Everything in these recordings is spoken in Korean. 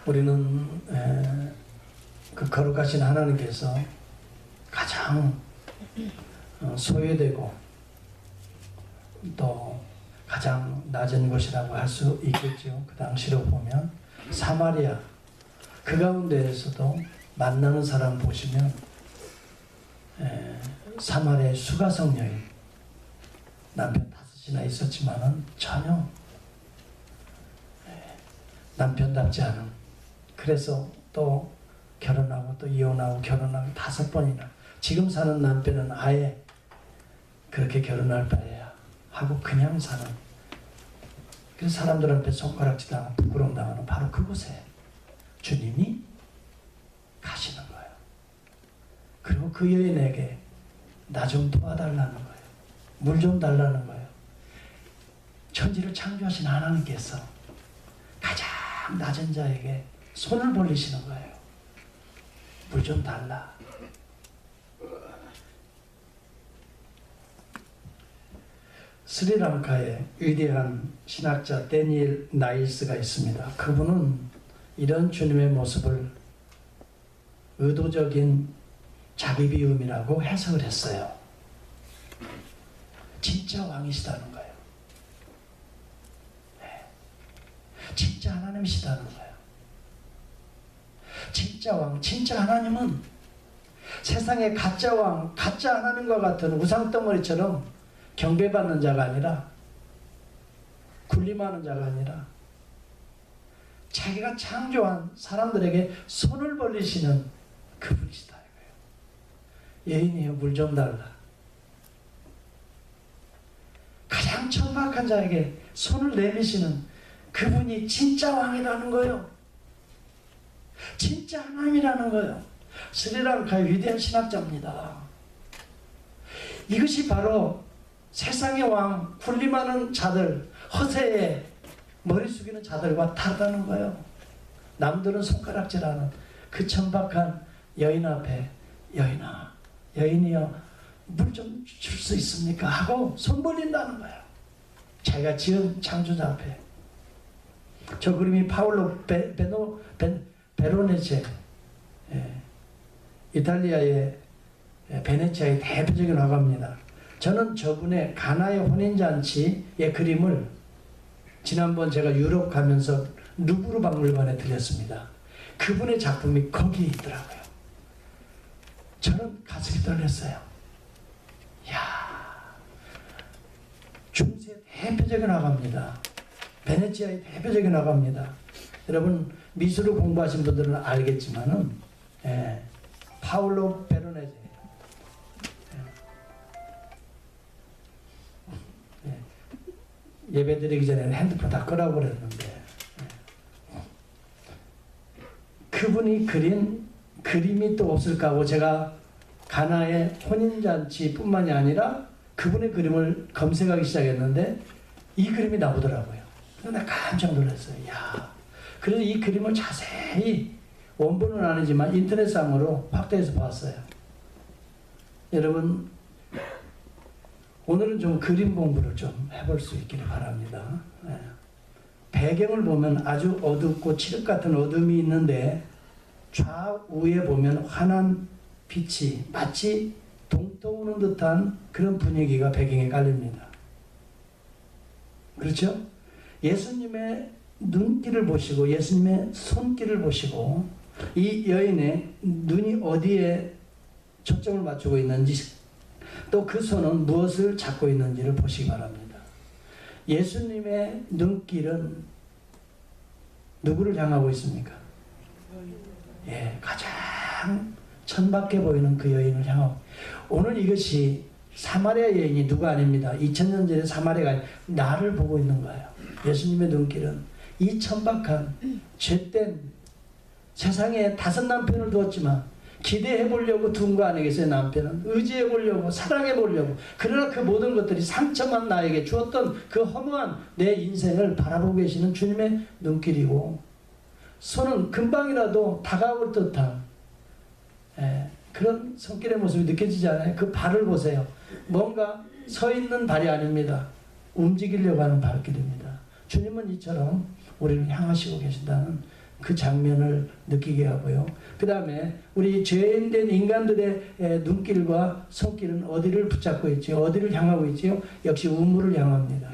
우리는 그 거룩하신 하나님께서 가장 소외되고 또 가장 낮은 곳이라고 할 수 있겠죠. 그 당시로 보면 사마리아 그 가운데에서도 만나는 사람 보시면 사마리아의 수가성 여인 남편 5이나 있었지만은 전혀 남편답지 않은, 그래서 또 결혼하고 또 이혼하고 결혼하고 5번이나, 지금 사는 남편은 아예 그렇게 결혼할 바에야 하고 그냥 사는, 그래서 사람들한테 손가락질 당하고 부끄러움 당하는 바로 그곳에 주님이 가시는 거예요. 그리고 그 여인에게 나 좀 도와달라는 거예요. 물 좀 달라는 거예요. 천지를 창조하신 하나님께서 가장 낮은 자에게 손을 벌리시는 거예요. 물 좀 달라. 스리랑카에 위대한 신학자 데니엘 나일스가 있습니다. 그분은 이런 주님의 모습을 의도적인 자기 비움이라고 해석을 했어요. 진짜 왕이시다는 거예요. 진짜 하나님이시다는 거예요. 진짜 왕, 진짜 하나님은 세상의 가짜 왕, 가짜 하나님과 같은 우상덩어리처럼 경배받는 자가 아니라, 군림하는 자가 아니라 자기가 창조한 사람들에게 손을 벌리시는 그분이시다 이거예요. 여인이여 물 좀 달라. 가장 천박한 자에게 손을 내미시는 그분이 진짜 왕이라는 거예요. 진짜 하나님이라는 거예요. 스리랑카의 위대한 신학자입니다. 이것이 바로 세상의 왕, 군림하는 자들, 허세에 머리 숙이는 자들과 다르다는 거예요. 남들은 손가락질하는 그 천박한 여인 앞에 여인아, 여인이여 물 좀 줄 수 있습니까? 하고 손 벌린다는 거예요. 자기가 지은 창조자 앞에. 저 그림이 파울로 베로네체, 이탈리아의 베네치아의 대표적인 화가입니다. 저는 저분의 가나의 혼인잔치의 그림을 지난번 제가 유럽 가면서 루브르 박물관에 들렸습니다. 그분의 작품이 거기에 있더라고요. 저는 가슴이 떨렸어요. 이야, 중세 대표적인 화가입니다. 베네치아의 대표적인 화가입니다. 여러분 미술을 공부하신 분들은 알겠지만은 파울로 베로네제, 예배 드리기 전에는 핸드폰 다 끄라고 그랬는데, 그분이 그린 그림이 또 없을까 하고 제가 가나의 혼인잔치 뿐만이 아니라 그분의 그림을 검색하기 시작했는데 이 그림이 나오더라고요. 그래서 내가 깜짝 놀랐어요. 야, 그래서 이 그림을 자세히 원본은 아니지만 인터넷상으로 확대해서 봤어요. 여러분 오늘은 좀 그림 공부를 좀 해볼 수 있기를 바랍니다. 배경을 보면 아주 어둡고 칠흑 같은 어둠이 있는데 좌우에 보면 환한 빛이 마치 동토우는 듯한 그런 분위기가 배경에 깔립니다. 그렇죠? 예수님의 눈길을 보시고 예수님의 손길을 보시고 이 여인의 눈이 어디에 초점을 맞추고 있는지 또 그 손은 무엇을 잡고 있는지를 보시기 바랍니다. 예수님의 눈길은 누구를 향하고 있습니까? 가장 천박해 보이는 그 여인을 향하고, 오늘 이것이 사마리아 여인이 누가 아닙니다. 2000년 전에 사마리아가 아니라 나를 보고 있는 거예요. 예수님의 눈길은 이 천박한 죄된, 세상에 5 남편을 두었지만 기대해 보려고 둔 거 아니겠어요? 남편은 의지해 보려고, 사랑해 보려고. 그러나 그 모든 것들이 상처만 나에게 주었던 그 허무한 내 인생을 바라보고 계시는 주님의 눈길이고, 손은 금방이라도 다가올 듯한 그런 손길의 모습이 느껴지지 않아요? 그 발을 보세요. 뭔가 서 있는 발이 아닙니다. 움직이려고 하는 발길입니다. 주님은 이처럼 우리를 향하시고 계신다는 그 장면을 느끼게 하고요. 그 다음에 우리 죄인된 인간들의 눈길과 손길은 어디를 붙잡고 있지? 어디를 향하고 있지요? 역시 우물을 향합니다.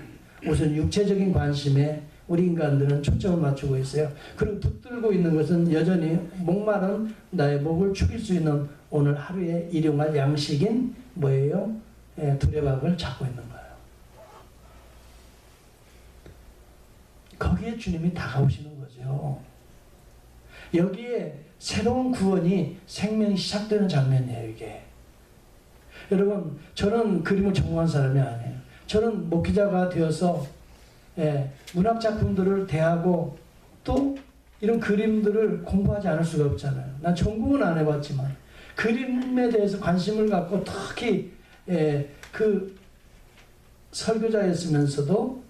우선 육체적인 관심에 우리 인간들은 초점을 맞추고 있어요. 그리고 붙들고 있는 것은 여전히 목마른 나의 목을 축일 수 있는 오늘 하루에 일용할 양식인 뭐예요? 두레박을 잡고 있는 거예요. 거기에 주님이 다가오시는 거죠. 여기에 새로운 구원이 생명이 시작되는 장면이에요, 이게. 여러분, 저는 그림을 전공한 사람이 아니에요. 저는 목기자가 되어서 문학 작품들을 대하고 또 이런 그림들을 공부하지 않을 수가 없잖아요. 난 전공은 안 해봤지만 그림에 대해서 관심을 갖고 특히 그 설교자였으면서도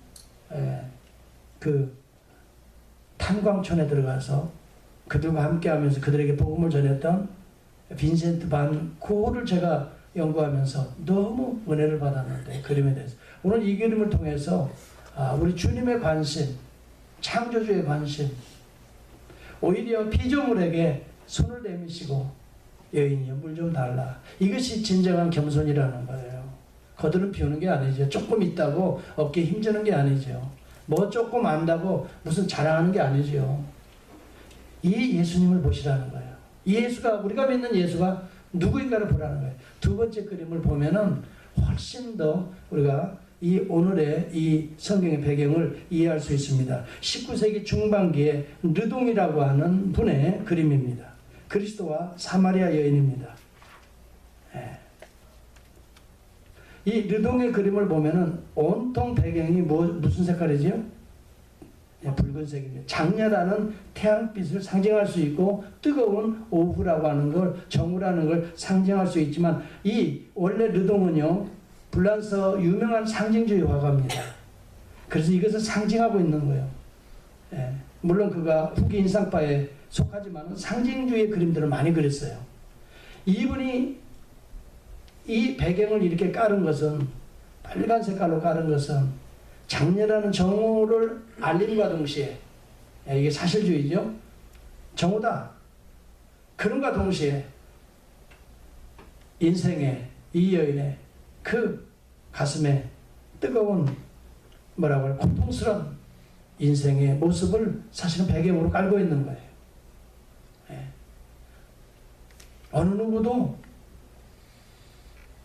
그 탄광촌에 들어가서 그들과 함께하면서 그들에게 복음을 전했던 빈센트 반 고흐를 제가 연구하면서 너무 은혜를 받았는데 그림에 대해서 오늘 이 그림을 통해서 우리 주님의 관심, 창조주의 관심, 오히려 피조물에게 손을 내미시고 여인이여 물 좀 달라. 이것이 진정한 겸손이라는 거예요. 거드름 피우는 게 아니죠. 조금 있다고 어깨에 힘주는 게 아니죠. 뭐 조금 안다고 무슨 자랑하는 게 아니죠. 이 예수님을 보시라는 거예요. 이 예수가, 우리가 믿는 예수가 누구인가를 보라는 거예요. 두 번째 그림을 보면은 훨씬 더 우리가 이 오늘의 이 성경의 배경을 이해할 수 있습니다. 19세기 중반기에 르동이라고 하는 분의 그림입니다. 그리스도와 사마리아 여인입니다. 이 르동의 그림을 보면은 온통 배경이 무슨 색깔이지요? 붉은색입니다. 장렬하는 태양빛을 상징할 수 있고 뜨거운 오후라고 하는 걸, 정오라는 걸 상징할 수 있지만 이 원래 르동은요 불란서 유명한 상징주의 화가입니다. 그래서 이것을 상징하고 있는 거예요. 물론 그가 후기 인상파에 속하지만 상징주의 그림들을 많이 그렸어요. 이분이 이 배경을 이렇게 깔은 것은, 빨간 색깔로 깔은 것은 장렬하는 정오를 알림과 동시에, 이게 사실주의죠. 정오다. 그런가 동시에 인생의 이 여인의 그 가슴에 뜨거운 뭐라고 할까 고통스러운 인생의 모습을 사실은 배경으로 깔고 있는 거예요. 어느 누구도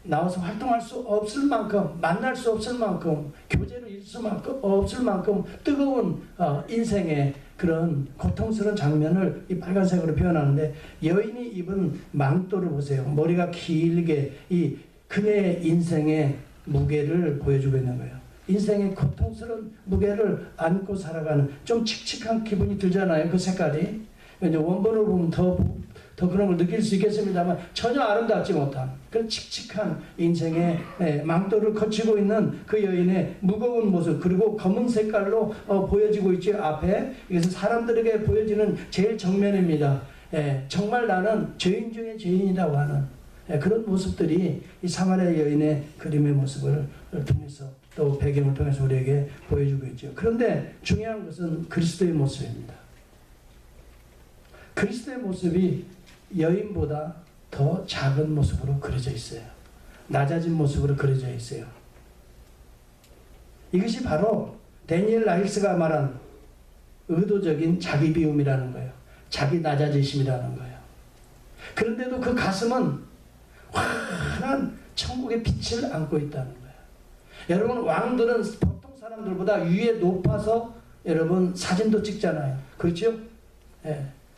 나와서 활동할 수 없을 만큼, 만날 수 없을 만큼, 교제를 이룰 수 없을 만큼 뜨거운 인생의 그런 고통스러운 장면을 이 빨간색으로 표현하는데, 여인이 입은 망토를 보세요. 머리가 길게 이 그녀의 인생의 무게를 보여주고 있는 거예요. 인생의 고통스러운 무게를 안고 살아가는, 좀 칙칙한 기분이 들잖아요. 그 색깔이. 이제 원본을 보면 더 그런 걸 느낄 수 있겠습니다만 전혀 아름답지 못한 그런 칙칙한 인생의 망토를 거치고 있는 그 여인의 무거운 모습, 그리고 검은 색깔로 보여지고 있죠. 앞에 이것은 사람들에게 보여지는 제일 정면입니다. 정말 나는 죄인 중에 죄인이라고 하는 그런 모습들이 이 사마리아 여인의 그림의 모습을 통해서, 또 배경을 통해서 우리에게 보여주고 있죠. 그런데 중요한 것은 그리스도의 모습입니다. 그리스도의 모습이 여인보다 더 작은 모습으로 그려져 있어요. 낮아진 모습으로 그려져 있어요. 이것이 바로 데니엘 라이스가 말한 의도적인 자기 비움이라는 거예요. 자기 낮아지심이라는 거예요. 그런데도 그 가슴은 환한 천국의 빛을 안고 있다는 거예요. 여러분, 왕들은 보통 사람들보다 위에 높아서 여러분 사진도 찍잖아요. 그렇죠?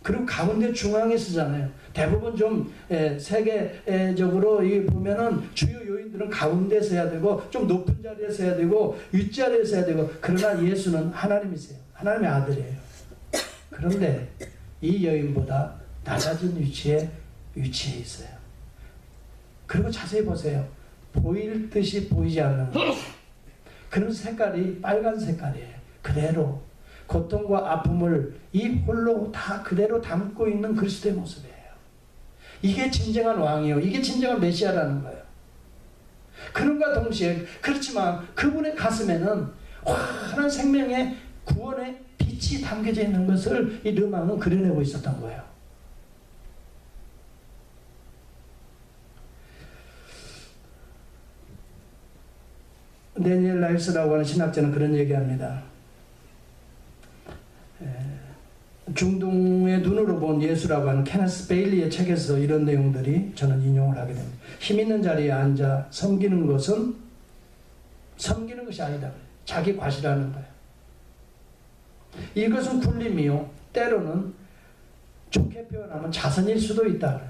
그리고 가운데 중앙에 쓰잖아요. 대부분 좀 세계적으로 보면은 주요 요인들은 가운데 서야 되고 좀 높은 자리에 서야 되고 윗자리에 서야 되고, 그러나 예수는 하나님이세요. 하나님의 아들이에요. 그런데 이 여인보다 낮아진 위치에 있어요. 그리고 자세히 보세요. 보일 듯이 보이지 않는 것. 그런 색깔이 빨간 색깔이에요. 그대로 고통과 아픔을 이 홀로 다 그대로 담고 있는 그리스도의 모습이에요. 이게 진정한 왕이요, 이게 진정한 메시아라는 거예요. 그런가 동시에, 그렇지만 그분의 가슴에는 환한 생명의 구원의 빛이 빛이 담겨져 있는 것을 이 르망은 그려내고 있었던 거예요. 데니엘 라이스라고 하는 신학자는 그런 얘기합니다. 중동의 눈으로 본 예수라고 하는 케네스 베일리의 책에서 이런 내용들이 저는 인용을 하게 됩니다. 힘 있는 자리에 앉아 섬기는 것은 섬기는 것이 아니다. 자기 과시라는 거예요. 이것은 굴림이요, 때로는 좋게 표현하면 자선일 수도 있다.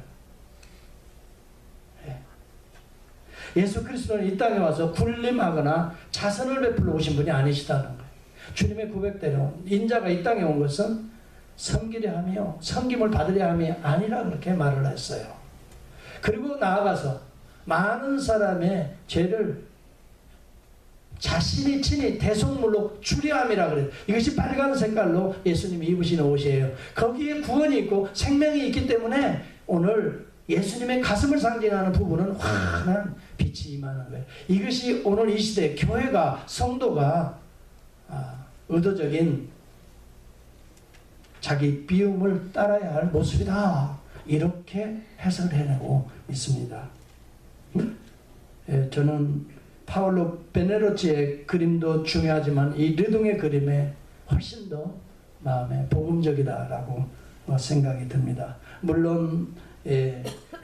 예수 그리스도는 이 땅에 와서 굴림하거나 자선을 베풀러 오신 분이 아니시다는 거예요. 주님의 고백대로 인자가 이 땅에 온 것은 섬기려 하며 섬김을 받으려 함이 아니라 그렇게 말을 했어요. 그리고 나아가서 많은 사람의 죄를 자신이 친히 대속물로 추리함이라 그래요. 이것이 빨간 색깔로 예수님이 입으시는 옷이에요. 거기에 구원이 있고 생명이 있기 때문에 오늘 예수님의 가슴을 상징하는 부분은 환한 빛이 임하는 거예요. 이것이 오늘 이 시대 교회가, 성도가 의도적인 자기 비움을 따라야 할 모습이다, 이렇게 해석을 해내고 있습니다. 저는 파울로 베네로치의 그림도 중요하지만 이 르둥의 그림에 훨씬 더 마음에 복음적이다라고 생각이 듭니다. 물론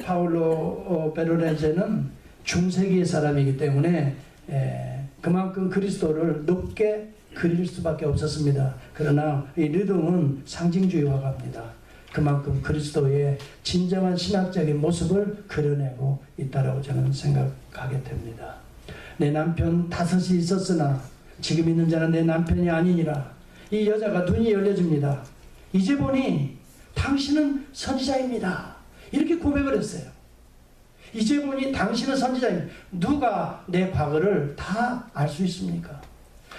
파울로 베네로치는 중세기의 사람이기 때문에 그만큼 그리스도를 높게 그릴 수밖에 없었습니다. 그러나 이 르둥은 상징주의 화가입니다. 그만큼 그리스도의 진정한 신학적인 모습을 그려내고 있다고 저는 생각하게 됩니다. 내 남편 5이 있었으나 지금 있는 자는 내 남편이 아니니라. 이 여자가 눈이 열려집니다. 이제 보니 당신은 선지자입니다. 이렇게 고백을 했어요. 이제 보니 당신은 선지자입니다. 누가 내 과거를 다 알 수 있습니까?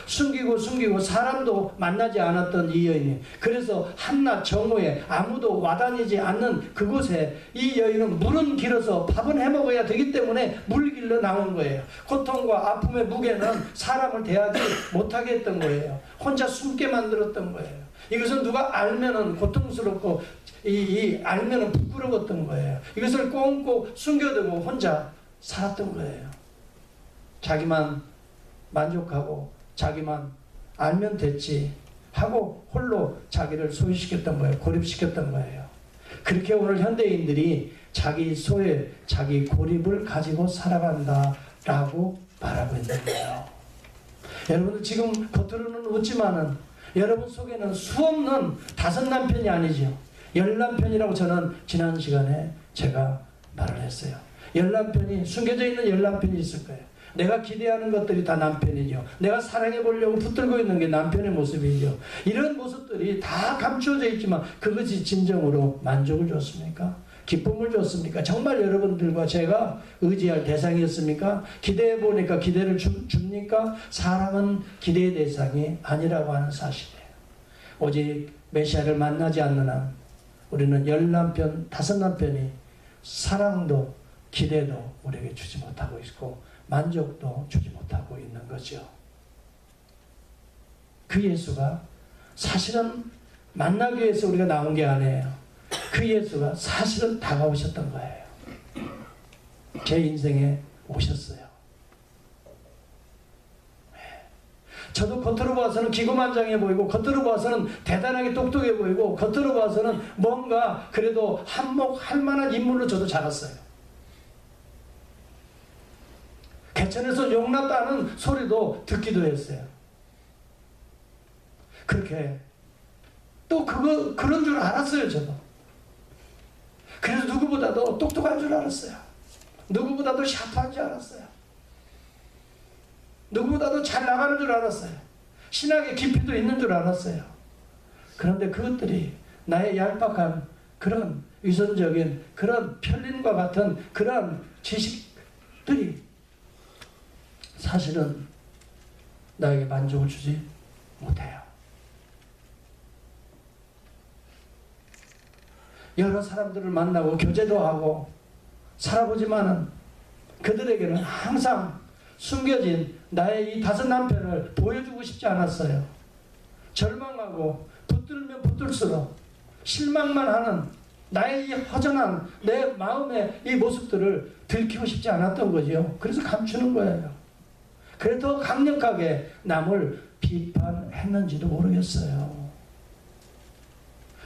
숨기고 사람도 만나지 않았던 이 여인이, 그래서 한낮 정오에 아무도 와다니지 않는 그곳에 이 여인은 물은 길어서 밥은 해먹어야 되기 때문에 물길로 나온 거예요. 고통과 아픔의 무게는 사람을 대하지 못하게 했던 거예요. 혼자 숨게 만들었던 거예요. 이것은 누가 알면은 고통스럽고 알면은 부끄러웠던 거예요. 이것을 꽁꽁 숨겨두고 혼자 살았던 거예요. 자기만 만족하고 자기만 알면 됐지 하고 홀로 자기를 소유시켰던 거예요. 고립시켰던 거예요. 그렇게 오늘 현대인들이 자기 소외, 자기 고립을 가지고 살아간다라고 말하고 있는 거예요. 여러분들 지금 겉으로는 웃지만은 여러분 속에는 수없는 5 남편이 아니죠. 10 남편이라고 저는 지난 시간에 제가 말을 했어요. 10 남편이, 숨겨져 있는 10 남편이 있을 거예요. 내가 기대하는 것들이 다 남편이죠. 내가 사랑해 보려고 붙들고 있는 게 남편의 모습이죠. 이런 모습들이 다 감추어져 있지만 그것이 진정으로 만족을 줬습니까? 기쁨을 줬습니까? 정말 여러분들과 제가 의지할 대상이었습니까? 기대해 보니까 기대를 줍니까? 사람은 기대의 대상이 아니라고 하는 사실이에요. 오직 메시아를 만나지 않는 한 우리는 10 남편, 5 남편이 사랑도 기대도 우리에게 주지 못하고 있고 만족도 주지 못하고 있는 거죠. 그 예수가 사실은 만나기 위해서 우리가 나온 게 아니에요. 그 예수가 사실은 다가오셨던 거예요. 제 인생에 오셨어요. 저도 겉으로 봐서는 기고만장해 보이고, 겉으로 봐서는 대단하게 똑똑해 보이고, 겉으로 봐서는 뭔가 그래도 한몫할 만한 인물로 저도 자랐어요. 개천에서 용났다는 소리도 듣기도 했어요. 그렇게 또 그런 줄 알았어요. 저도. 그래서 누구보다도 똑똑한 줄 알았어요. 누구보다도 샤프한 줄 알았어요. 누구보다도 잘 나가는 줄 알았어요. 신학의 깊이도 있는 줄 알았어요. 그런데 그것들이 나의 얄팍한 그런 위선적인 그런 편린과 같은 그런 지식들이 사실은 나에게 만족을 주지 못해요. 여러 사람들을 만나고 교제도 하고 살아보지만은 그들에게는 항상 숨겨진 나의 이 5 남편을 보여주고 싶지 않았어요. 절망하고 붙들면 붙들수록 실망만 하는 나의 이 허전한 내 마음의 이 모습들을 들키고 싶지 않았던 거죠. 그래서 감추는 거예요. 그래도 강력하게 남을 비판했는지도 모르겠어요.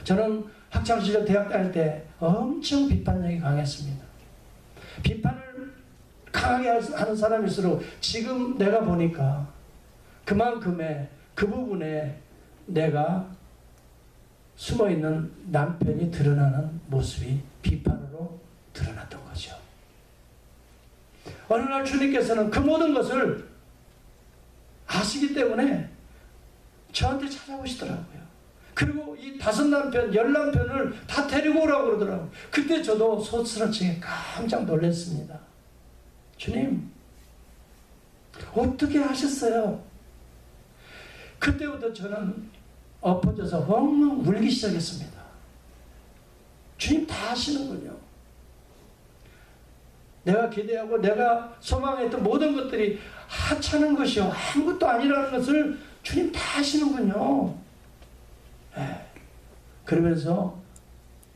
저는 학창시절 대학 다닐 때 엄청 비판력이 강했습니다. 비판을 강하게 하는 사람일수록 지금 내가 보니까 그만큼의 그 부분에 내가 숨어있는 남편이 드러나는 모습이 비판으로 드러났던 거죠. 어느 날 주님께서는 그 모든 것을 아시기 때문에 저한테 찾아오시더라고요. 그리고 이 5남편, 10남편을 다 데리고 오라고 그러더라고요. 그때 저도 소스러치게 깜짝 놀랐습니다. 주님, 어떻게 하셨어요? 그때부터 저는 엎어져서 엉엉 울기 시작했습니다. 주님 다 하시는군요. 내가 기대하고 내가 소망했던 모든 것들이 하찮은 것이요 아무것도 아니라는 것을 주님 다 하시는군요. 그러면서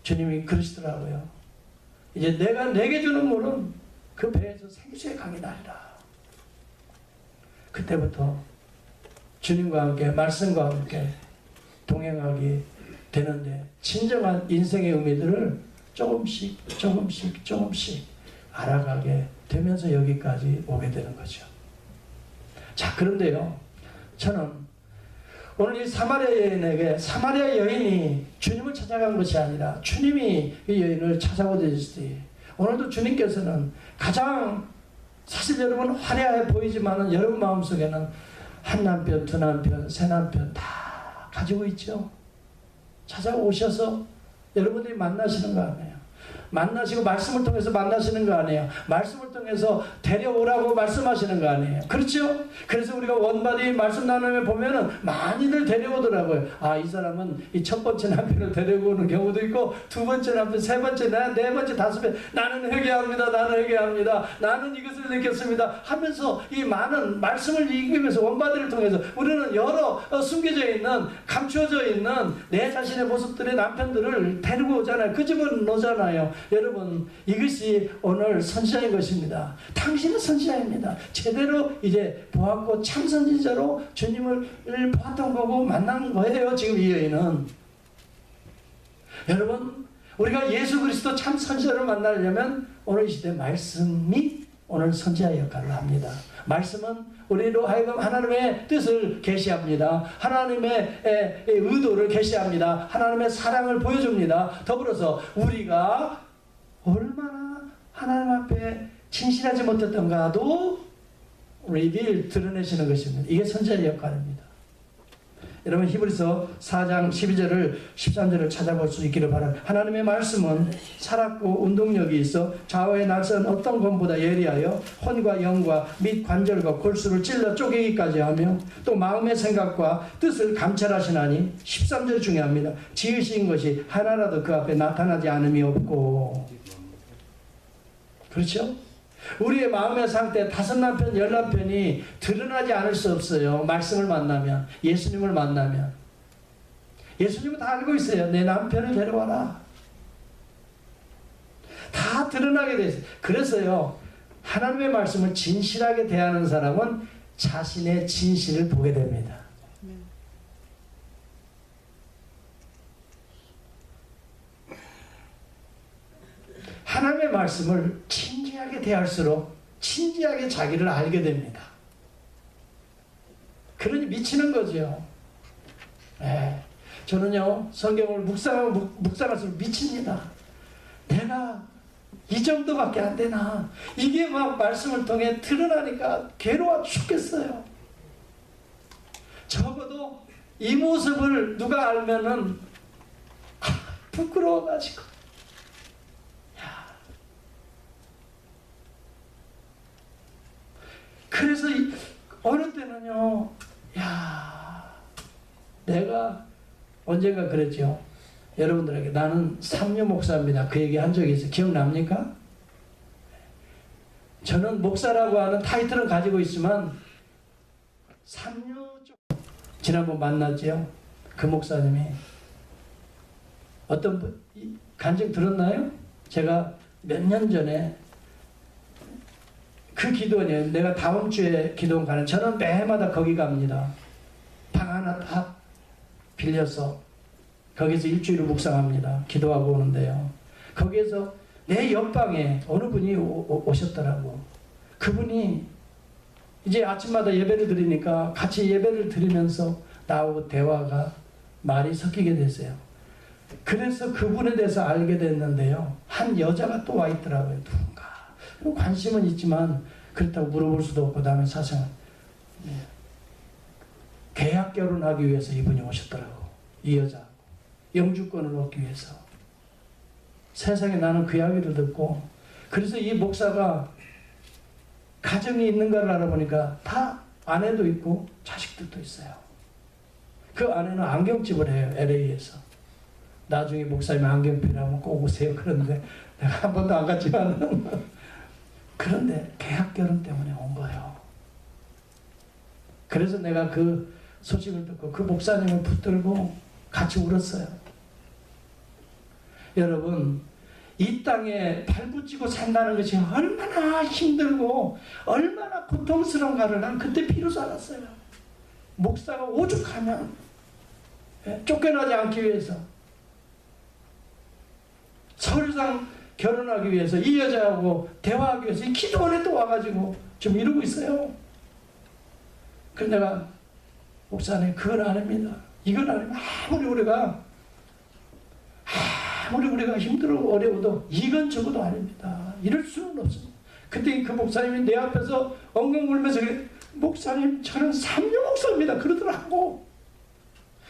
주님이 그러시더라고요. 이제 내가 내게 주는 물은 그 배에서 생수의 강이 나리라. 그때부터 주님과 함께 말씀과 함께 동행하게 되는데 진정한 인생의 의미들을 조금씩 알아가게 되면서 여기까지 오게 되는 거죠. 자, 그런데요, 저는 오늘 이 사마리아 여인에게 사마리아 여인이 주님을 찾아간 것이 아니라 주님이 이 여인을 찾아오듯이 오늘도 주님께서는 가장 사실 여러분 화려해 보이지만은 여러분 마음속에는 한 남편, 두 남편, 세 남편 다 가지고 있죠. 찾아오셔서 여러분들이 만나시는 거 아니에요. 만나시고 말씀을 통해서 만나시는 거 아니에요. 말씀을 통해서 데려오라고 말씀하시는 거 아니에요. 그렇죠? 그래서 우리가 원바디 말씀 나눔에 보면은 많이들 데려오더라고요. 아, 이 사람은 이 첫 번째 남편을 데려오는 경우도 있고 두 번째 남편, 세 번째, 네 번째, 다섯 번째 나는 회개합니다. 나는 회개합니다. 나는 이것을 느꼈습니다. 하면서 이 많은 말씀을 읽으면서 원바디를 통해서 우리는 여러 숨겨져 있는 감추어져 있는 내 자신의 모습들의 남편들을 데리고 오잖아요. 그 집은 놓잖아요. 여러분, 이것이 오늘 선지자인 것입니다. 당신은 선지자입니다. 제대로 이제 보았고 참 선지자로 주님을 보았던 거고 만난 거예요. 지금 이 여인은. 여러분, 우리가 예수 그리스도 참 선지자를 만나려면 오늘 이 시대 말씀이 오늘 선지자 역할을 합니다. 말씀은 우리로 하여금 하나님의 뜻을 계시합니다. 하나님의 의도를 계시합니다. 하나님의 사랑을 보여줍니다. 더불어서 우리가 얼마나 하나님 앞에 진실하지 못했던가도 드러내시는 것입니다. 이게 선지자의 역할입니다. 여러분 히브리서 4장 12절을 13절을 찾아볼 수 있기를 바랍니다. 하나님의 말씀은 살았고 운동력이 있어 좌우의 날선 어떤 검보다 예리하여 혼과 영과 및 관절과 골수를 찔러 쪼개기까지 하며 또 마음의 생각과 뜻을 감찰하시나니 13절 중요합니다. 지으신 것이 하나라도 그 앞에 나타나지 않음이 없고. 그렇죠? 우리의 마음의 상태 5남편 10남편이 드러나지 않을 수 없어요. 말씀을 만나면, 예수님을 만나면. 예수님은 다 알고 있어요. 내 남편을 데려와라. 다 드러나게 돼 있어요. 그래서요, 하나님의 말씀을 진실하게 대하는 사람은 자신의 진실을 보게 됩니다. 하나님의 말씀을 진지하게 대할수록 진지하게 자기를 알게 됩니다. 그러니 미치는 거죠. 저는요, 성경을 묵상할수록 미칩니다. 내가 이 정도밖에 안 되나. 이게 막 말씀을 통해 드러나니까 괴로워 죽겠어요. 적어도 이 모습을 누가 알면은 부끄러워가지고 그래서 어느 때는요, 내가 언젠가 그랬죠. 여러분들에게 나는 삼류 목사입니다. 그 얘기 한 적이 있어요. 기억납니까? 저는 목사라고 하는 타이틀은 가지고 있지만 삼류 쪽 지난번 만났죠. 그 목사님이 어떤 간증 들었나요? 제가 몇 년 전에 그 기도원이에요. 내가 다음 주에 기도원 가는, 저는 매해마다 거기 갑니다. 방 하나 딱 빌려서 거기서 일주일을 묵상합니다. 기도하고 오는데요. 거기에서 내 옆방에 어느 분이 오셨더라고. 그분이 이제 아침마다 예배를 드리니까 같이 예배를 드리면서 나하고 대화가 말이 섞이게 됐어요. 그래서 그분에 대해서 알게 됐는데요. 한 여자가 또 와 있더라고요. 누군가. 관심은 있지만 그렇다고 물어볼 수도 없고, 다음에 사생활. 계약 결혼하기 위해서 이분이 오셨더라고. 이 여자. 영주권을 얻기 위해서. 세상에 나는 그 이야기를 듣고, 그래서 이 목사가 가정이 있는가를 알아보니까 다 아내도 있고 자식들도 있어요. 그 아내는 안경집을 해요. LA에서. 나중에 목사님 안경 필요하면 꼭 오세요. 그런데 내가 한 번도 안 갔지만 그런데 계약 결혼 때문에 온 거예요. 그래서 내가 그 소식을 듣고 그 목사님을 붙들고 같이 울었어요. 여러분, 이 땅에 발붙이고 산다는 것이 얼마나 힘들고 얼마나 고통스러운가를 난 그때 비로소 알았어요. 목사가 오죽하면 쫓겨나지 않기 위해서, 서류상 결혼하기 위해서, 이 여자하고 대화하기 위해서 이 기도원에 또 와가지고 좀 이러고 있어요. 그래서 내가 목사님, 그건 아닙니다. 이건 아닙니다. 아무리 우리가 힘들고 어려워도 이건 적어도 아닙니다. 이럴 수는 없습니다. 그때 그 목사님이 내 앞에서 엉엉 울면서 목사님, 저는 3년 목사입니다. 그러더라고.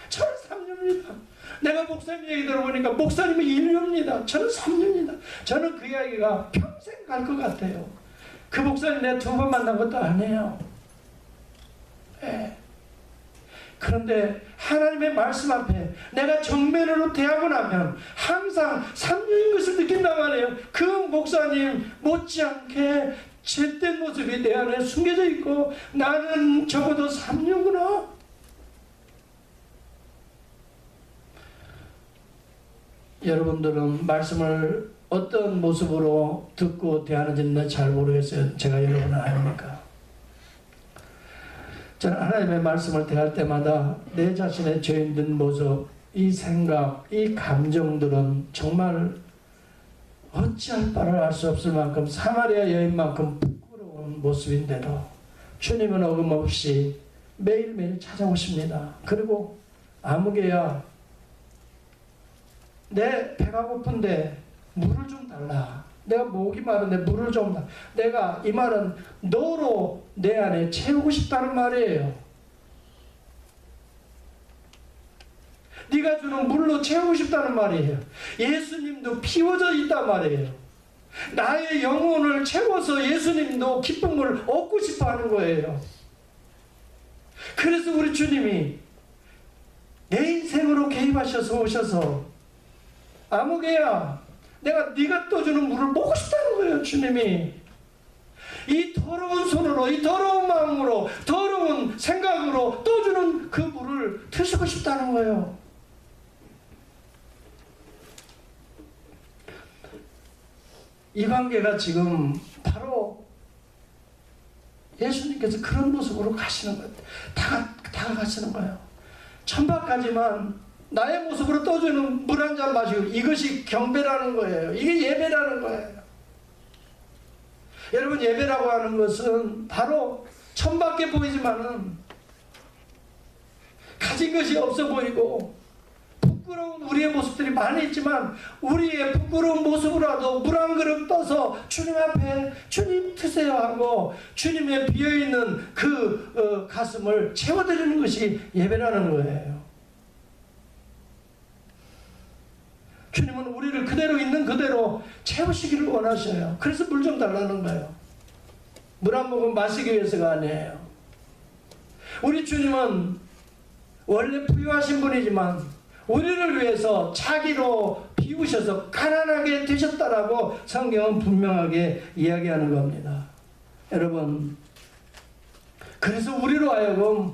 저는 3년입니다. 내가 목사님 얘기 들어보니까 목사님은 1년입니다. 저는 3년입니다. 저는 그 이야기가 평생 갈 것 같아요. 그 목사님 내가 2번 만난 것도 아니에요. 예. 그런데 하나님의 말씀 앞에 내가 정면으로 대하고 나면 항상 3년인 것을 느낀단 말이에요. 그 목사님 못지않게 잿된 모습이 내 안에 숨겨져 있고, 나는 적어도 3년구나. 여러분들은 말씀을 어떤 모습으로 듣고 대하는지는 잘 모르겠어요. 제가 여러분을 아닙니까? 저는 하나님의 말씀을 대할 때마다 내 자신의 죄인된 모습, 이 생각, 이 감정들은 정말 어찌할 바를 알 수 없을 만큼, 사마리아 여인만큼 부끄러운 모습인데도 주님은 어김없이 매일매일 찾아오십니다. 그리고 아무개야, 내 배가 고픈데 물을 좀 달라. 내가 목이 마른데 물을 좀 달라. 내가 이 말은 너로 내 안에 채우고 싶다는 말이에요. 네가 주는 물로 채우고 싶다는 말이에요. 예수님도 피워져 있단 말이에요. 나의 영혼을 채워서 예수님도 기쁨을 얻고 싶어 하는 거예요. 그래서 우리 주님이 내 인생으로 개입하셔서 오셔서, 아무개야, 내가 네가 떠주는 물을 먹고 싶다는 거예요. 주님이 이 더러운 손으로, 이 더러운 마음으로, 더러운 생각으로 떠주는 그 물을 드시고 싶다는 거예요. 이 관계가 지금 바로 예수님께서 그런 모습으로 가시는 거예요. 다가가시는 거예요. 천박하지만 나의 모습으로 떠주는 물 한 잔 마시고, 이것이 경배라는 거예요. 이게 예배라는 거예요. 여러분, 예배라고 하는 것은 바로 천밖에 보이지만은 가진 것이 없어 보이고 부끄러운 우리의 모습들이 많이 있지만, 우리의 부끄러운 모습으로라도 물 한 그릇 떠서 주님 앞에 주님 드세요 하고 주님의 비어있는 그 가슴을 채워드리는 것이 예배라는 거예요. 주님은 우리를 그대로 있는 그대로 채우시기를 원하셔요. 그래서 물 좀 달라는 거예요. 물 한 모금 마시기 위해서가 아니에요. 우리 주님은 원래 부유하신 분이지만 우리를 위해서 자기로 비우셔서 가난하게 되셨다라고 성경은 분명하게 이야기하는 겁니다. 여러분, 그래서 우리로 하여금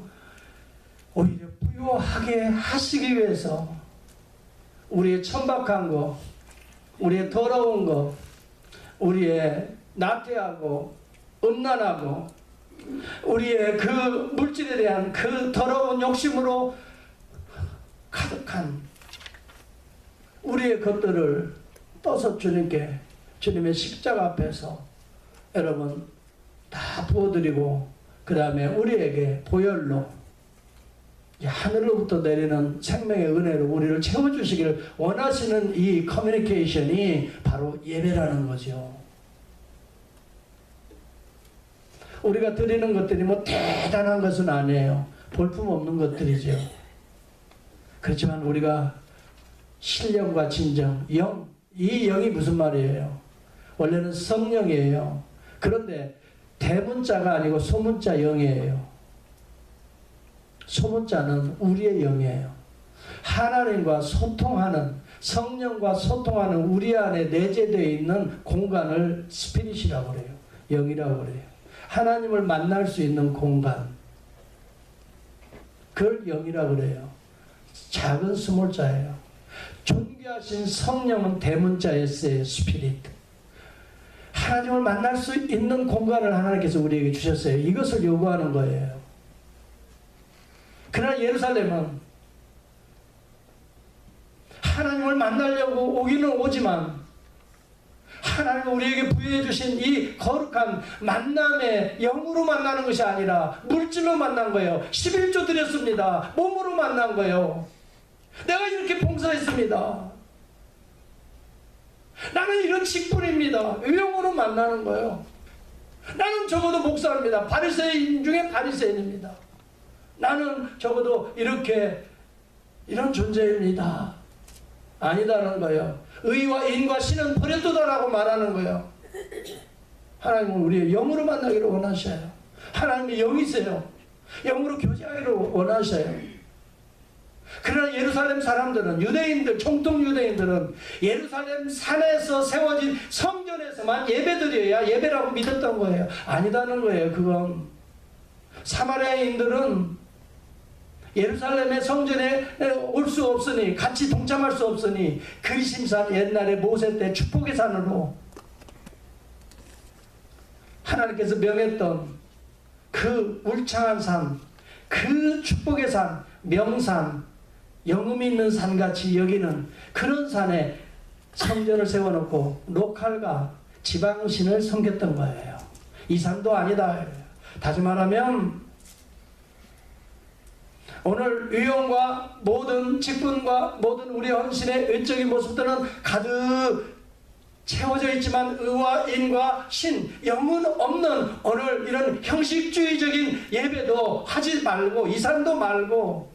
오히려 부유하게 하시기 위해서 우리의 천박한 거, 우리의 더러운 거, 우리의 나태하고 음란하고 우리의 그 물질에 대한 그 더러운 욕심으로 가득한 우리의 것들을 떠서 주님께, 주님의 십자가 앞에서 여러분 다 부어드리고, 그 다음에 우리에게 보혈로 하늘로부터 내리는 생명의 은혜로 우리를 채워주시기를 원하시는 이 커뮤니케이션이 바로 예배라는 거죠. 우리가 드리는 것들이 뭐 대단한 것은 아니에요. 볼품없는 것들이죠. 그렇지만 우리가 신령과 진정, 영, 이 영이 무슨 말이에요? 원래는 성령이에요. 그런데 대문자가 아니고 소문자 영이에요. 소문자는 우리의 영이에요. 하나님과 소통하는, 성령과 소통하는 우리 안에 내재되어 있는 공간을 스피릿이라고 그래요. 영이라고 그래요. 하나님을 만날 수 있는 공간, 그걸 영이라고 그래요. 작은 스몰자예요. 존귀하신 성령은 대문자였어요. 스피릿. 하나님을 만날 수 있는 공간을 하나님께서 우리에게 주셨어요. 이것을 요구하는 거예요. 그러나 예루살렘은 하나님을 만나려고 오기는 오지만 하나님은 우리에게 부여해 주신 이 거룩한 만남의 영으로 만나는 것이 아니라 물질로 만난 거예요. 11조 드렸습니다. 몸으로 만난 거예요. 내가 이렇게 봉사했습니다. 나는 이런 직분입니다. 영으로 만나는 거예요. 나는 적어도 목사입니다. 바리새인 중에 바리새인입니다. 나는 적어도 이런 존재입니다. 아니다는 거예요. 의와 인과 신은 버렸도다라고 말하는 거예요. 하나님은 우리의 영으로 만나기를 원하셔요. 하나님의 영이세요. 영으로 교제하기를 원하셔요. 그러나 예루살렘 사람들은, 유대인들, 정통 유대인들은 예루살렘 산에서 세워진 성전에서만 예배드려야 예배라고 믿었던 거예요. 아니다는 거예요. 그건 사마리아인들은 예루살렘의 성전에 올 수 없으니, 같이 동참할 수 없으니 그리심산, 옛날에 모세 때 축복의 산으로 하나님께서 명했던 그 울창한 산, 그 축복의 산, 명산, 영음이 있는 산같이 여기는 그런 산에 성전을 세워놓고 로컬과 지방신을 섬겼던 거예요. 이 산도 아니다. 다시 말하면 오늘 위용과 모든 직분과 모든 우리 헌신의 외적인 모습들은 가득 채워져 있지만 의와 인과 신, 영은 없는 오늘 이런 형식주의적인 예배도 하지 말고, 이 산도 말고,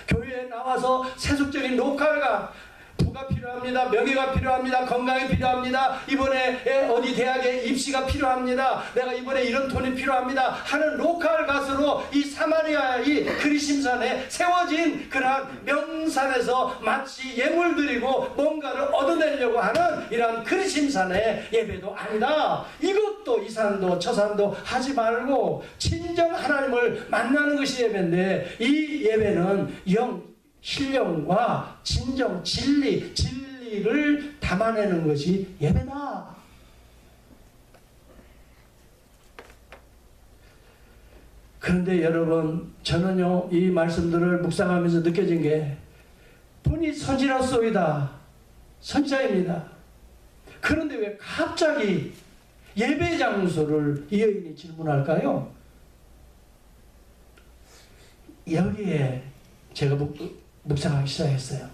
교회에 나와서 세속적인 로컬과 부가 필요합니다. 명예가 필요합니다. 건강이 필요합니다. 이번에 어디 대학에 입시가 필요합니다. 내가 이번에 이런 돈이 필요합니다. 하는 로컬 가수로 이 사마리아 이 그리심산에 세워진 그러한 명산에서 마치 예물 드리고 뭔가를 얻어내려고 하는 이러한 그리심산의 예배도 아니다. 이것도 이 산도 저 산도 하지 말고 진정 하나님을 만나는 것이 예배인데, 이 예배는 신령과 진정, 진리를 담아내는 것이 예배다. 그런데 여러분, 저는요, 이 말씀들을 묵상하면서 느껴진 게, 분이 선지라소이다. 선지자입니다. 그런데 왜 갑자기 예배 장소를 이 여인이 질문할까요? 여기에 제가 묵상하기 시작했어요.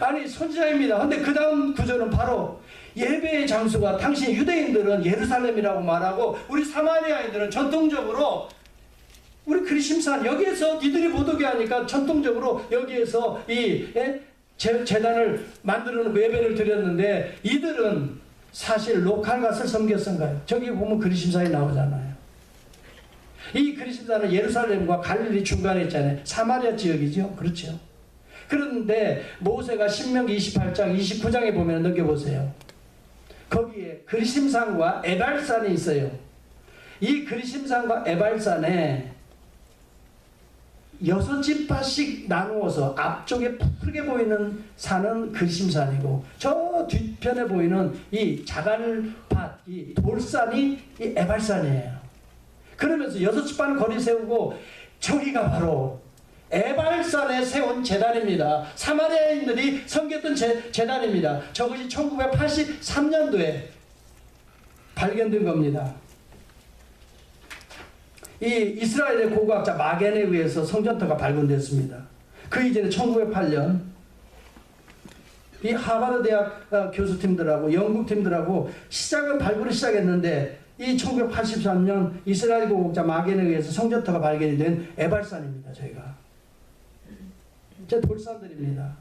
아니, 선지자입니다. 근데 그 다음 구절은 바로 예배의 장소가, 당시 유대인들은 예루살렘이라고 말하고 우리 사마리아인들은 전통적으로 우리 그리심산, 여기에서 니들이 못 오게 하니까 전통적으로 여기에서 이 제단을 만들어 놓고 예배를 드렸는데, 이들은 사실 로컬 갓을 섬겼던 거예요. 저기 보면 그리심산이 나오잖아요. 이 그리심산은 예루살렘과 갈릴리 중간에 있잖아요. 사마리아 지역이죠. 그렇죠. 그런데 모세가 신명기 28장 29장에 보면 넘겨보세요. 거기에 그리심산과 에발산이 있어요. 이 그리심산과 에발산에 6지파씩 나누어서 앞쪽에 푸르게 보이는 산은 근심산이고 저 뒤편에 보이는 이 자갈밭, 이 돌산이 이 에발산이에요. 그러면서 6지파는 거리 세우고 저기가 바로 에발산에 세운 제단입니다. 사마리아인들이 섬겼던 제단입니다. 저것이 1983년도에 발견된 겁니다. 이 이스라엘의 고고학자 마겐에 의해서 성전터가 발견됐습니다. 그 이전에 1908년 이 하버드 대학 교수팀들하고 영국 팀들하고 시작은 발굴을 시작했는데 이 1983년 이스라엘 고고학자 마겐에 의해서 성전터가 발견이 된 에발산입니다. 저희가 제 돌산들입니다.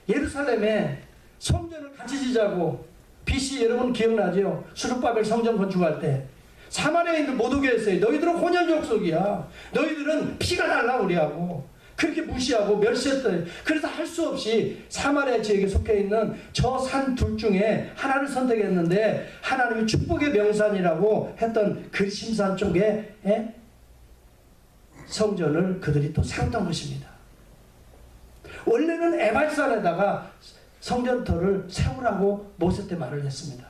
예루살렘에 성전을 같이 지자고 BC 여러분 기억나죠? 수르바벨 성전 건축할 때 사마리아인들 못 오게 했어요. 너희들은 혼혈족속이야. 너희들은 피가 달라 우리하고. 그렇게 무시하고 멸시했더니 그래서 할 수 없이 사마리아 지역에 속해 있는 저 산 둘 중에 하나를 선택했는데 하나님이 축복의 명산이라고 했던 근심산 쪽에 성전을 그들이 또 세웠던 것입니다. 원래는 에발산에다가 성전터를 세우라고 모세 때 말을 했습니다.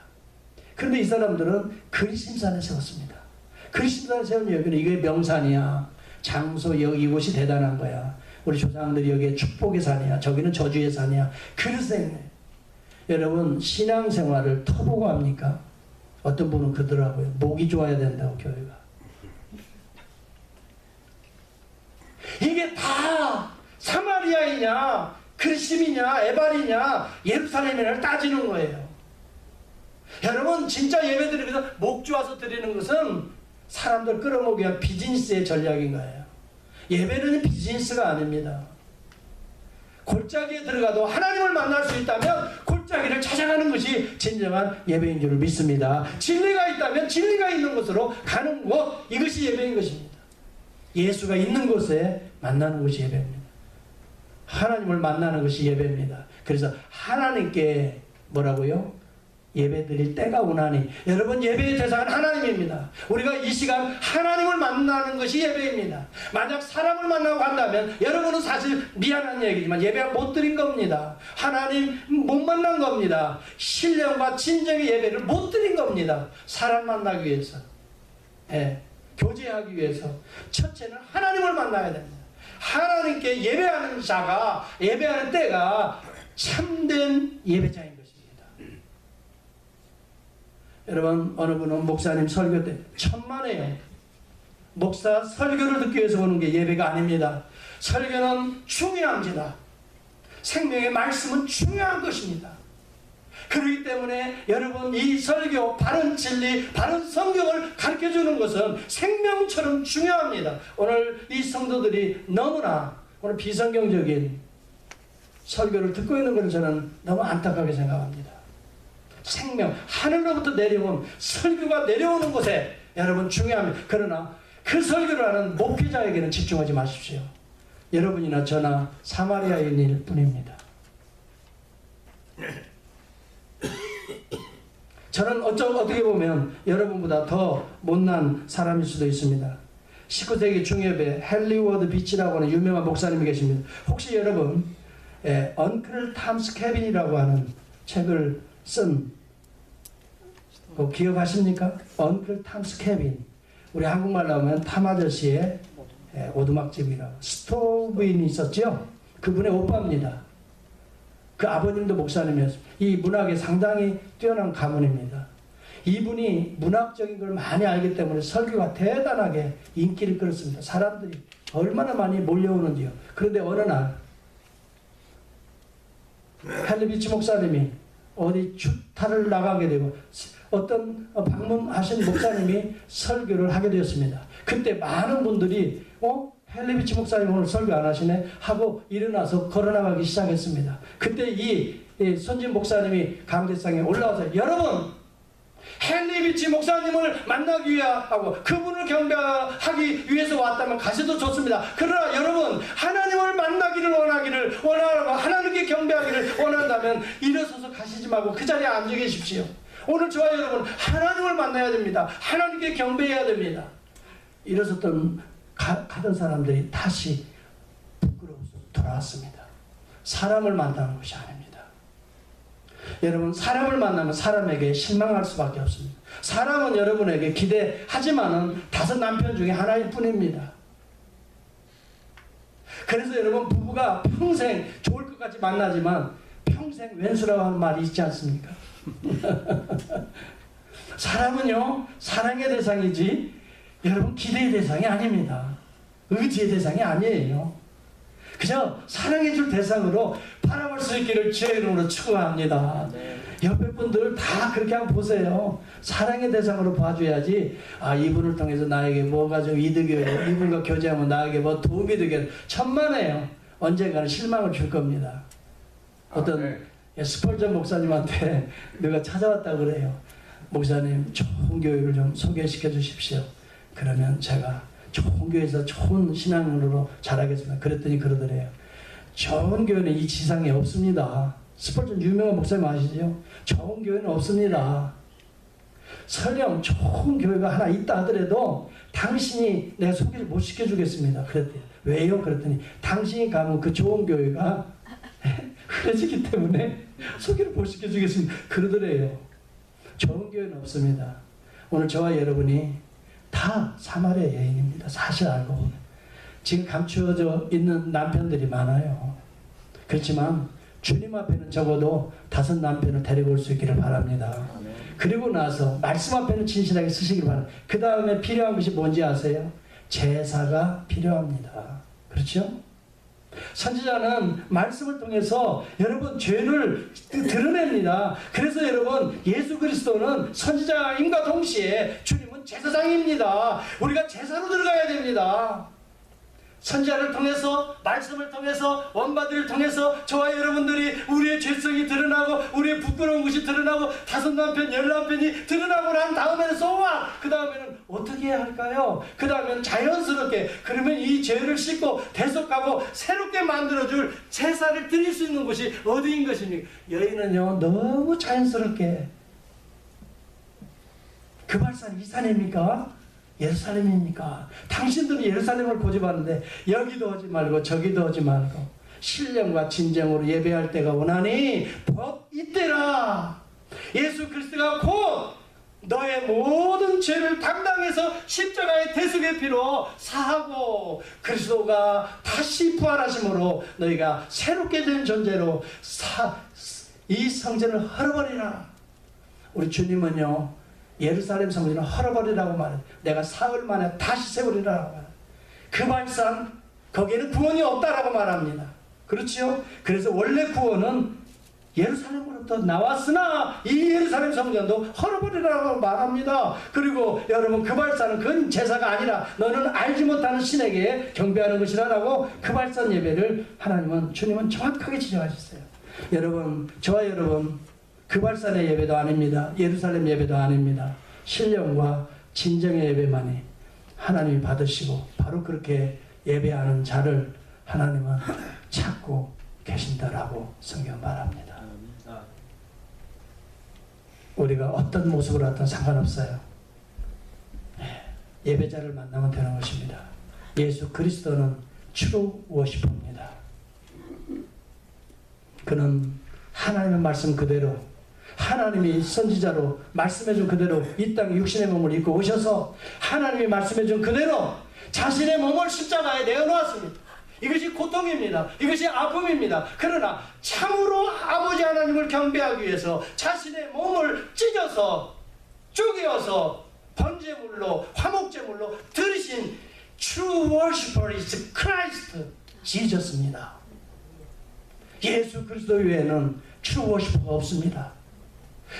그런데 이 사람들은 근심산에 세웠습니다. 근심산에 세운 여기는 이게 명산이야. 장소 이곳이 대단한 거야. 우리 조상들이 여기에 축복의 산이야. 저기는 저주의 산이야. 그래서 여러분 신앙생활을 터보고 합니까? 어떤 분은 그러더라고요. 목이 좋아야 된다고 교회가. 이게 다 사마리아이냐 근심이냐 에발이냐 예루살렘이냐를 따지는 거예요. 여러분 진짜 예배드리면서 목 좋아서 드리는 것은 사람들 끌어모기 위한 비즈니스의 전략인 거예요. 예배는 비즈니스가 아닙니다. 골짜기에 들어가도 하나님을 만날 수 있다면 골짜기를 찾아가는 것이 진정한 예배인 줄 믿습니다. 진리가 있다면 진리가 있는 곳으로 가는 것, 이것이 예배인 것입니다. 예수가 있는 곳에 만나는 것이 예배입니다. 하나님을 만나는 것이 예배입니다. 그래서 하나님께 뭐라고요? 예배드릴 때가 오나니. 여러분 예배의 대상은 하나님입니다. 우리가 이 시간 하나님을 만나는 것이 예배입니다. 만약 사람을 만나고 간다면 여러분은 사실 미안한 얘기지만 예배 못 드린 겁니다. 하나님 못 만난 겁니다. 신령과 진정의 예배를 못 드린 겁니다. 사람 만나기 위해서, 교제하기 위해서 첫째는 하나님을 만나야 됩니다. 하나님께 예배하는 자가, 예배하는 때가 참된 예배자인 것입니다. 여러분 어느 분은 목사님 설교 때 천만에요. 목사 설교를 듣기 위해서 오는 게 예배가 아닙니다. 설교는 중요합니다. 생명의 말씀은 중요한 것입니다. 그렇기 때문에 여러분 이 설교, 바른 진리, 바른 성경을 가르쳐주는 것은 생명처럼 중요합니다. 오늘 이 성도들이 너무나 오늘 비성경적인 설교를 듣고 있는 것을 저는 너무 안타깝게 생각합니다. 생명, 하늘로부터 내려온 설교가 내려오는 곳에 여러분 중요합니다. 그러나 그 설교를 하는 목회자에게는 집중하지 마십시오. 여러분이나 저나 사마리아인일 뿐입니다. 저는 어떻게 보면 여러분보다 더 못난 사람일 수도 있습니다. 19세기 중엽에 헨리 비치라고 하는 유명한 목사님이 계십니다. 혹시 여러분 언클 탐스 케빈이라고 하는 책을 쓴 기억하십니까? 언클 탐스 케빈. 우리 한국말로 하면 탐 아저씨의 오두막집이라고. 스토브인이 있었죠? 그분의 오빠입니다. 그 아버님도 목사님이었습니다. 이 문학에 상당히 뛰어난 가문입니다. 이분이 문학적인 걸 많이 알기 때문에 설교가 대단하게 인기를 끌었습니다. 사람들이 얼마나 많이 몰려오는지요. 그런데 어느 날 헨리 비치 목사님이 어디 주타를 나가게 되고 어떤 방문하신 목사님이 설교를 하게 되었습니다. 그때 많은 분들이 헨리 비치 목사님 오늘 설교 안 하시네 하고 일어나서 걸어나가기 시작했습니다. 그때 이 선진 목사님이 강대상에 올라와서 여러분 헨리 비치 목사님을 만나기 위하고 그분을 경배하기 위해서 왔다면 가셔도 좋습니다. 그러나 여러분 하나님을 만나기를 원하고 하나님께 경배하기를 원한다면 일어서서 가시지 말고 그 자리에 앉아 계십시오. 오늘 저와 여러분 하나님을 만나야 됩니다. 하나님께 경배해야 됩니다. 일어섰던 가던 사람들이 다시 부끄러워서 돌아왔습니다. 사람을 만나는 것이 아닙니다. 여러분, 사람을 만나면 사람에게 실망할 수밖에 없습니다. 사람은 여러분에게 기대하지만은 5 남편 중에 하나일 뿐입니다. 그래서 여러분, 부부가 평생 좋을 것 같이 만나지만 평생 왼수라고 하는 말이 있지 않습니까? 사람은요, 사랑의 대상이지 여러분 기대의 대상이 아닙니다. 의지의 대상이 아니에요. 그저 사랑해줄 대상으로 바라볼 수 있기를 주의 이름으로 축원합니다. 네. 옆에 분들 다 그렇게 한번 보세요. 사랑의 대상으로 봐줘야지, 아, 이분을 통해서 나에게 뭐가 좀 이득이, 이분과 교제하면 나에게 뭐 도움이 되게, 천만에요. 언젠가는 실망을 줄 겁니다. 어떤 스펄전 목사님한테 누가 찾아왔다 그래요. 목사님, 좋은 교육을 좀 소개시켜 주십시오. 그러면 제가 좋은 교회에서 좋은 신앙으로 자라겠습니다. 그랬더니 그러더래요. 좋은 교회는 이 지상에 없습니다. 스펄전 유명한 목사님 아시죠? 좋은 교회는 없습니다. 설령 좋은 교회가 하나 있다 하더라도 당신이 내가 소개를 못 시켜주겠습니다. 그랬대요. 왜요? 그랬더니 당신이 가면 그 좋은 교회가 흐려지기 때문에 소개를 못 시켜주겠습니다. 그러더래요. 좋은 교회는 없습니다. 오늘 저와 여러분이 다 사마리아 여인입니다. 사실 알고 보면. 지금 감추어져 있는 남편들이 많아요. 그렇지만 주님 앞에는 적어도 5 남편을 데리고 올 수 있기를 바랍니다. 그리고 나서 말씀 앞에는 진실하게 쓰시길 바랍니다. 그 다음에 필요한 것이 뭔지 아세요? 제사가 필요합니다. 그렇죠? 선지자는 말씀을 통해서 여러분 죄를 드러냅니다. 그래서 여러분, 예수 그리스도는 선지자임과 동시에 주님은 제사장입니다. 우리가 제사로 들어가야 됩니다. 선지자를 통해서, 말씀을 통해서, 원바들을 통해서 저와 여러분들이 우리의 죄성이 드러나고 우리의 부끄러운 것이 드러나고 5 남편, 10남편이 드러나고 난 다음에는 소화, 그 다음에는 어떻게 해야 할까요? 그 다음에는 자연스럽게, 그러면 이 죄를 씻고 대속하고 새롭게 만들어줄 제사를 드릴 수 있는 곳이 어디인 것입니까? 여인은요, 너무 자연스럽게, 그 발산 이 산입니까? 예루살렘입니까? 당신들은 예루살렘을 고집하는데 여기도 하지 말고 저기도 하지 말고 신령과 진정으로 예배할 때가 오나니 법 이때라. 예수 그리스도가 곧 너의 모든 죄를 담당해서 십자가의 대속의 피로 사하고 그리스도가 다시 부활하심으로 너희가 새롭게 된 존재로 이 성전을 헐어버리라. 우리 주님은요, 예루살렘 성전을 헐어버리라고 말해요. 내가 사흘 만에 다시 세우리라고 말해요. 그 말씀, 거기에는 구원이 없다라고 말합니다. 그렇죠? 그래서 원래 구원은 예루살렘으로부터 나왔으나 이 예루살렘 성전도 헐어버리라고 말합니다. 그리고 여러분, 그 발사는 그건 제사가 아니라 너는 알지 못하는 신에게 경배하는 것이라고 그 발산 예배를 하나님은, 주님은 정확하게 지적하셨어요. 여러분, 저와 여러분, 그 발산의 예배도 아닙니다. 예루살렘 예배도 아닙니다. 신령과 진정의 예배만이 하나님이 받으시고 바로 그렇게 예배하는 자를 하나님은 찾고 계신다라고 성경 말합니다. 우리가 어떤 모습으로 왔든 상관없어요. 예배자를 만나면 되는 것입니다. 예수 그리스도는 트루 워시퍼입니다. 그는 하나님의 말씀 그대로, 하나님이 선지자로 말씀해준 그대로 이 땅에 육신의 몸을 입고 오셔서 하나님이 말씀해준 그대로 자신의 몸을 십자가에 내어놓았습니다. 이것이 고통입니다. 이것이 아픔입니다. 그러나 참으로 아버지 하나님을 경배하기 위해서 자신의 몸을 찢어서 쪼개어서 번제물로, 화목제물로 드리신 True worshiper is Christ, 지으셨습니다. 예수 그리스도 외에는 True worshiper가 없습니다.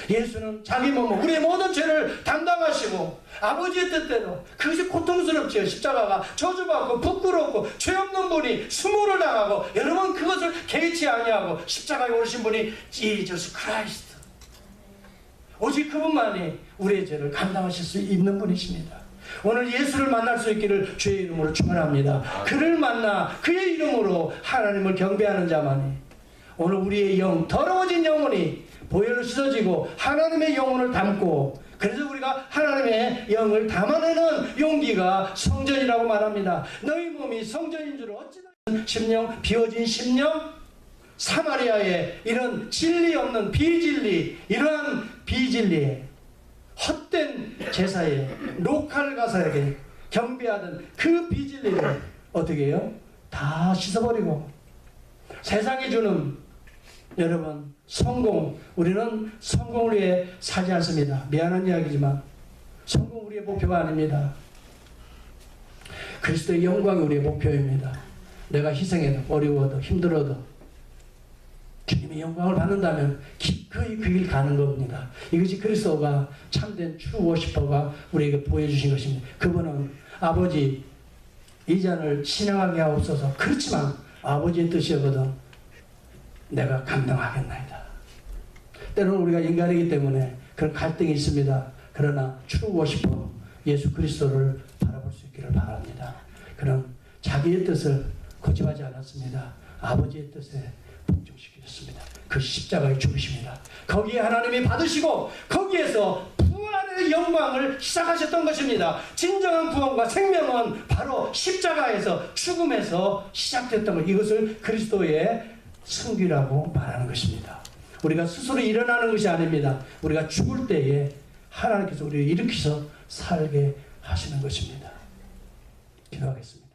예수는 자기 몸을, 우리의 모든 죄를 담당하시고 아버지의 뜻대로, 그것이 고통스럽지요. 십자가가 저주받고 부끄럽고 죄 없는 분이 수모를 당하고 여러분 그것을 개의치 아니하고 십자가에 오르신 분이 Jesus Christ, 오직 그분만이 우리의 죄를 감당하실 수 있는 분이십니다. 오늘 예수를 만날 수 있기를 주의 이름으로 축원합니다. 그를 만나 그의 이름으로 하나님을 경배하는 자만이 오늘 우리의 영, 더러워진 영혼이 보혈로 씻어지고 하나님의 영혼을 담고 그래서 우리가 하나님의 영을 담아내는 용기가 성전이라고 말합니다. 너희 몸이 성전인 줄 어찌 심령, 비워진 심령, 사마리아의 이런 진리 없는 비진리, 이러한 비진리에 헛된 제사에 로컬 가사에게 경배하던 그 비진리를 어떻게 해요? 다 씻어버리고 세상이 주는 여러분 성공, 우리는 성공을 위해 사지 않습니다. 미안한 이야기지만 성공 우리의 목표가 아닙니다. 그리스도의 영광이 우리의 목표입니다. 내가 희생해도 어려워도 힘들어도 주님의 영광을 받는다면 기꺼이 그 길 가는 겁니다. 이것이 그리스도가 참된 트루 워시퍼가 우리에게 보여주신 것입니다. 그분은 아버지 이 잔을 신앙하게 하옵소서. 그렇지만 아버지의 뜻이거든 내가 감당하겠나이다. 때로는 우리가 인간이기 때문에 그런 갈등이 있습니다. 그러나 트루 워시퍼 예수 그리스도를 바라볼 수 있기를 바랍니다. 그는 자기의 뜻을 고집하지 않았습니다. 아버지의 뜻에 복종시키셨습니다. 그 십자가의 죽으십니다. 거기에 하나님이 받으시고 거기에서 부활의 영광을 시작하셨던 것입니다. 진정한 구원과 생명은 바로 십자가에서 죽음에서 시작됐던 것. 이것을 그리스도의 승귀라고 말하는 것입니다. 우리가 스스로 일어나는 것이 아닙니다. 우리가 죽을 때에 하나님께서 우리를 일으키서 살게 하시는 것입니다. 기도하겠습니다.